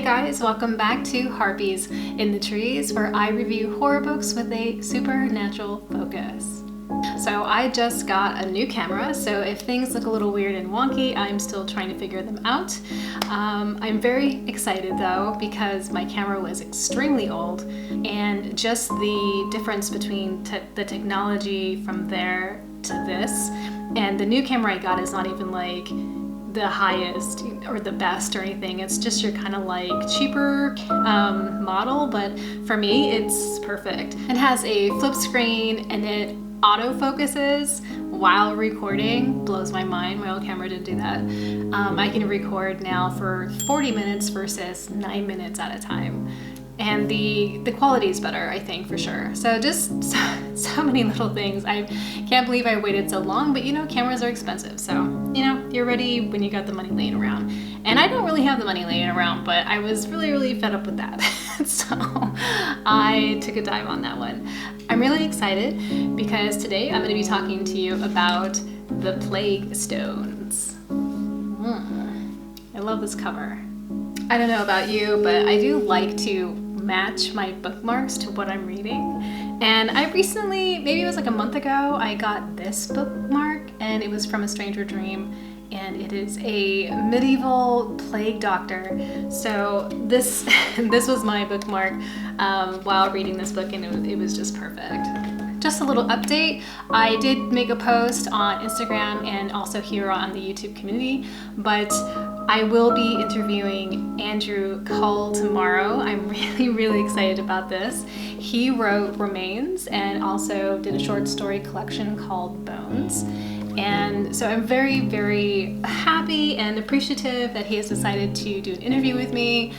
guys, welcome back to Harpies in the Trees, where I review horror books with a supernatural focus. So I just got a new camera, so if things look a little weird and wonky, I'm still trying to figure them out. I'm very excited though, because my camera was extremely old, and just the difference between the technology from there to this, and the new camera I got is not even like the highest or the best or anything. It's just your kind of like cheaper model, but for me it's perfect. It has a flip screen and it auto focuses while recording. Blows my mind, my old camera didn't do that. I can record now for 40 minutes versus 9 minutes at a time. And the quality is better, I think, for sure. So just so many little things. I can't believe I waited so long, but you know, cameras are expensive. So, you know, you're ready when you got the money laying around. And I don't really have the money laying around, but I was really fed up with that. So I took a dive on that one. I'm really excited because today I'm going to be talking to you about the Plague Stones. I love this cover. I don't know about you, but I do like to match my bookmarks to what I'm reading. And I recently, maybe it was like a month ago, I got this bookmark and it was from A Stranger Dream, and it is a medieval plague doctor. So this was my bookmark while reading this book, and it was just perfect. Just a little update, I did make a post on Instagram and also here on the YouTube community, but I will be interviewing Andrew Cull tomorrow. I'm really excited about this. He wrote Remains and also did a short story collection called Bones. And so I'm very happy and appreciative that he has decided to do an interview with me.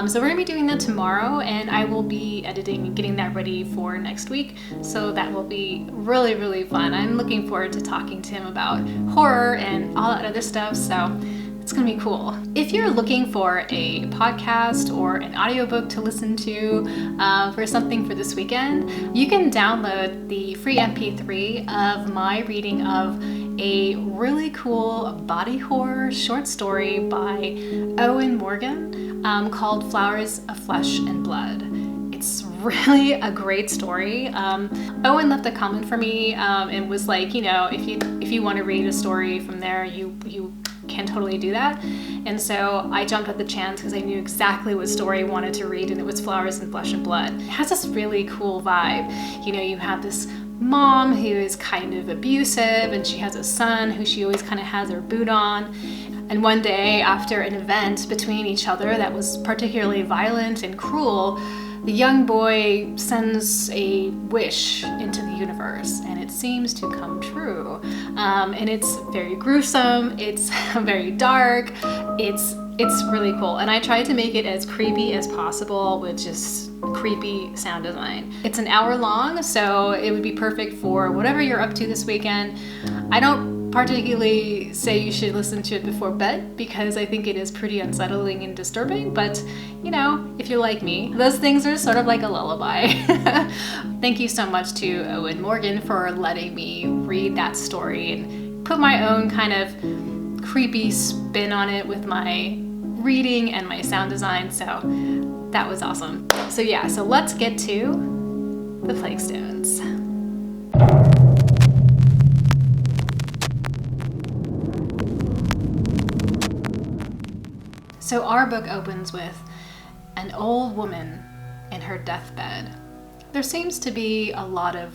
So we're gonna be doing that tomorrow, and I will be editing and getting that ready for next week. So that will be really fun. I'm looking forward to talking to him about horror and all that other stuff. So it's gonna be cool. If you're looking for a podcast or an audiobook to listen to for something for this weekend, you can download the free MP3 of my reading of a really cool body horror short story by Owen Morgan called Flowers of Flesh and Blood. It's really a great story. Owen left a comment for me and was like, you know, if you want to read a story from there, you can totally do that. And so I jumped at the chance because I knew exactly what story I wanted to read, and it was Flowers and Flesh and Blood. It has this really cool vibe. You know, you have this mom who is kind of abusive, and she has a son who she always kind of has her boot on. And one day, after an event between each other that was particularly violent and cruel, the young boy sends a wish into the universe, and it seems to come true. And it's very gruesome, it's very dark, it's really cool. And I tried to make it as creepy as possible with just creepy sound design. It's an hour long, so it would be perfect for whatever you're up to this weekend. I don't particularly say you should listen to it before bed because I think it is pretty unsettling and disturbing, but you know, if you're like me, those things are sort of like a lullaby. Thank you so much to Owen Morgan for letting me read that story and put my own kind of creepy spin on it with my reading and my sound design, so that was awesome. So yeah, so let's get to the Plague Stones. So our book opens with an old woman in her deathbed. There seems to be a lot of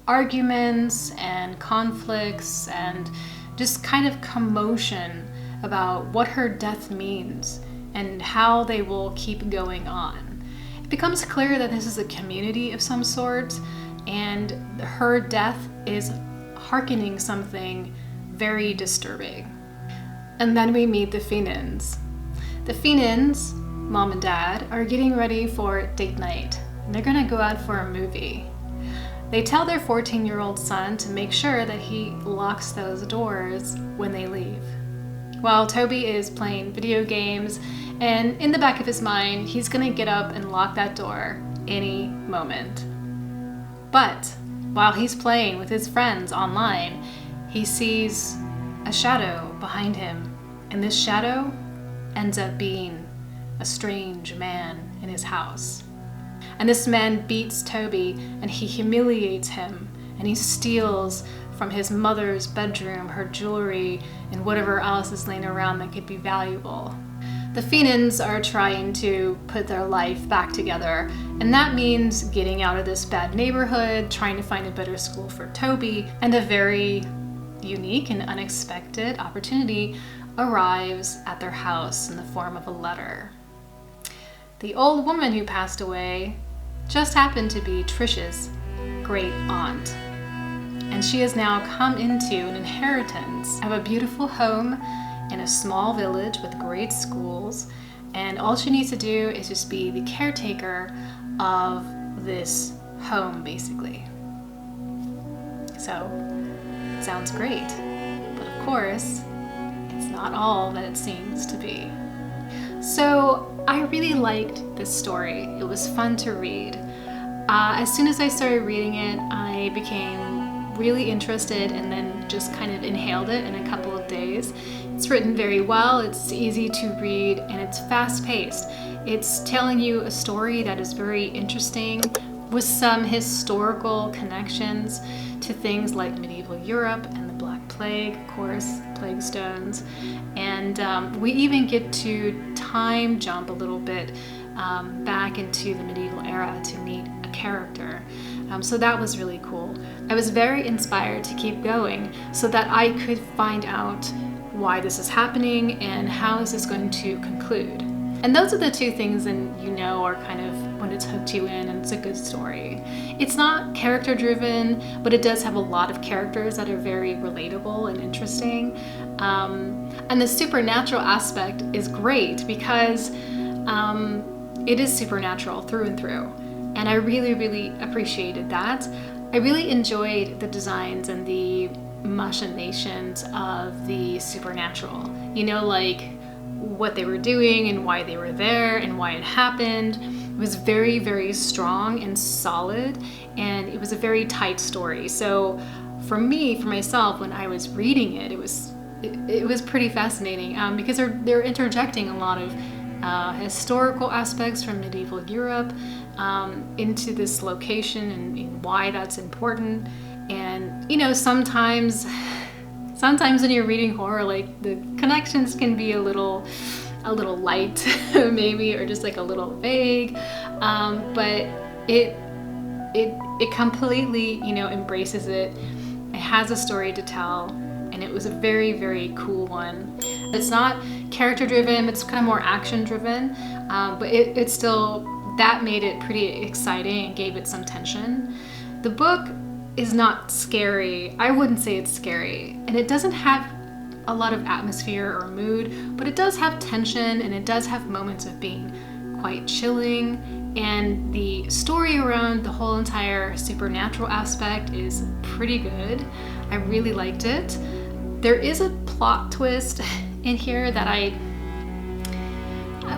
arguments and conflicts and just kind of commotion about what her death means and how they will keep going on. It becomes clear that this is a community of some sort, and her death is hearkening something very disturbing. And then we meet the Feenans. The Feenans, mom and dad, are getting ready for date night, and they're gonna go out for a movie. They tell their 14-year-old son to make sure that he locks those doors when they leave. While Toby is playing video games, and in the back of his mind, he's gonna get up and lock that door any moment. But while he's playing with his friends online, he sees a shadow behind him, and this shadow ends up being a strange man in his house. And this man beats Toby, and he humiliates him, and he steals from his mother's bedroom her jewelry and whatever else is laying around that could be valuable. The Feenans are trying to put their life back together, and that means getting out of this bad neighborhood, trying to find a better school for Toby, and a very unique and unexpected opportunity arrives at their house in the form of a letter. The old woman who passed away just happened to be Trish's great aunt, and she has now come into an inheritance of a beautiful home in a small village with great schools, and all she needs to do is just be the caretaker of this home, basically. So, it sounds great, but of course, it's not all that it seems to be. So, I really liked this story. It was fun to read. As soon as I started reading it, I became really interested and then just kind of inhaled it in a couple of days. It's written very well, it's easy to read, and it's fast-paced. It's telling you a story that is very interesting with some historical connections to things like medieval Europe and the Black Plague, of course, plague stones. And we even get to time jump a little bit back into the medieval era to meet a character. So that was really cool. I was very inspired to keep going so that I could find out why this is happening and how is this going to conclude. And those are the two things, and are kind of when it's hooked you in and it's a good story. It's not character driven, but it does have a lot of characters that are very relatable and interesting. And the supernatural aspect is great because it is supernatural through and through. And I really, really appreciated that. I really enjoyed the designs and the machinations of the supernatural. Like what they were doing and why they were there and why it happened. It was very, very strong and solid, and it was a very tight story. So for myself, when I was reading it, it was pretty fascinating because they're interjecting a lot of historical aspects from medieval Europe into this location and why that's important. And sometimes when you're reading horror, like the connections can be a little light maybe, or just like a little vague, but it completely embraces it. It has a story to tell, and it was a very, very cool one. It's not character driven, it's kind of more action driven, but it still, that made it pretty exciting and gave it some tension. The book is not scary. I wouldn't say it's scary, and it doesn't have a lot of atmosphere or mood, but it does have tension, and it does have moments of being quite chilling, and the story around the whole entire supernatural aspect is pretty good. I really liked it. There is a plot twist in here that I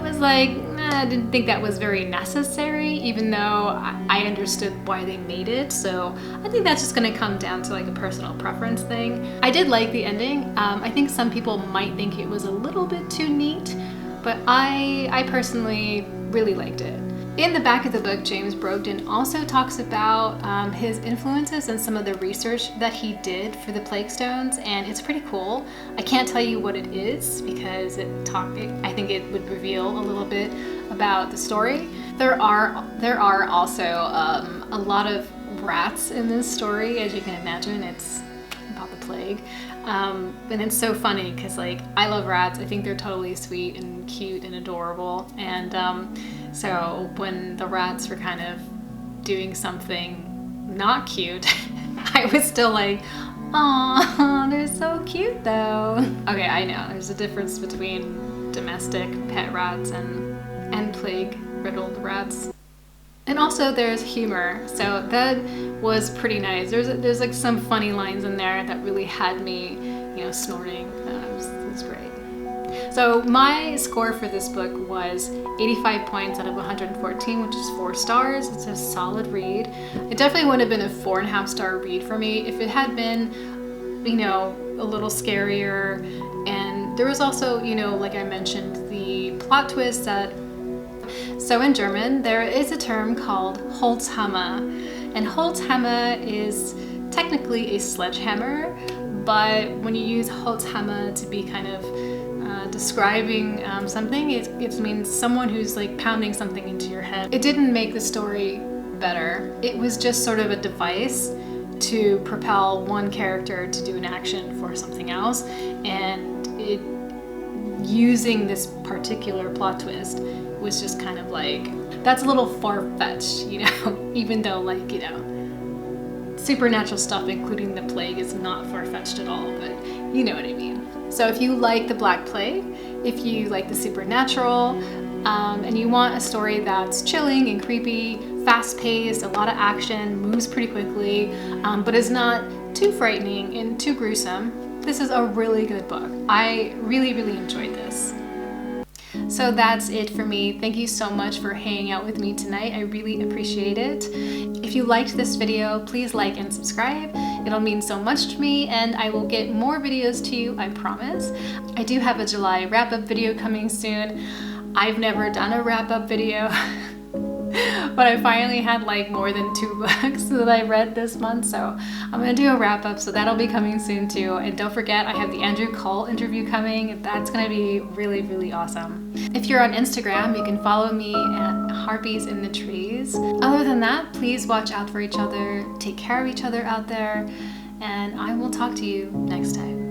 was like, I didn't think that was very necessary, even though I understood why they made it. So I think that's just going to come down to like a personal preference thing. I did like the ending. I think some people might think it was a little bit too neat, but I personally really liked it. In the back of the book, James Brogden also talks about his influences and some of the research that he did for the plague stones, and it's pretty cool. I can't tell you what it is because I think it would reveal a little bit about the story. There are also a lot of rats in this story, as you can imagine. It's about the plague. And it's so funny because I love rats. I think they're totally sweet and cute and adorable. And so when the rats were kind of doing something not cute, I was still like, aw, they're so cute though. Okay, I know there's a difference between domestic pet rats and plague-riddled rats. And also there's humor, so that was pretty nice. There's like some funny lines in there that really had me, snorting. It was great. So my score for this book was 85 points out of 114, which is 4 stars. It's a solid read. It definitely would have been a 4.5 star read for me if it had been, a little scarier. And there was also, like I mentioned, the plot twist that So in German, there is a term called Holzhammer, and Holzhammer is technically a sledgehammer, but when you use Holzhammer to be kind of describing something, it means someone who's like pounding something into your head. It didn't make the story better. It was just sort of a device to propel one character to do an action for something else, and using this particular plot twist was just kind of like, that's a little far-fetched, you know, even though, like, you know, supernatural stuff, including the plague, is not far-fetched at all, but you know what I mean. So if you like the Black Plague, if you like the supernatural, and you want a story that's chilling and creepy, fast-paced, a lot of action, moves pretty quickly, but is not too frightening and too gruesome, this is a really good book. I really, really enjoyed this. So that's it for me. Thank you so much for hanging out with me tonight. I really appreciate it. If you liked this video, please like and subscribe. It'll mean so much to me, and I will get more videos to you, I promise. I do have a July wrap-up video coming soon. I've never done a wrap-up video, but I finally had like more than 2 books that I read this month, so I'm gonna do a wrap-up, so that'll be coming soon too. And don't forget, I have the Andrew Cole interview coming. That's gonna be really, really awesome. If you're on Instagram, you can follow me at Harpies in the Trees. Other than that, please watch out for each other, take care of each other out there, and I will talk to you next time.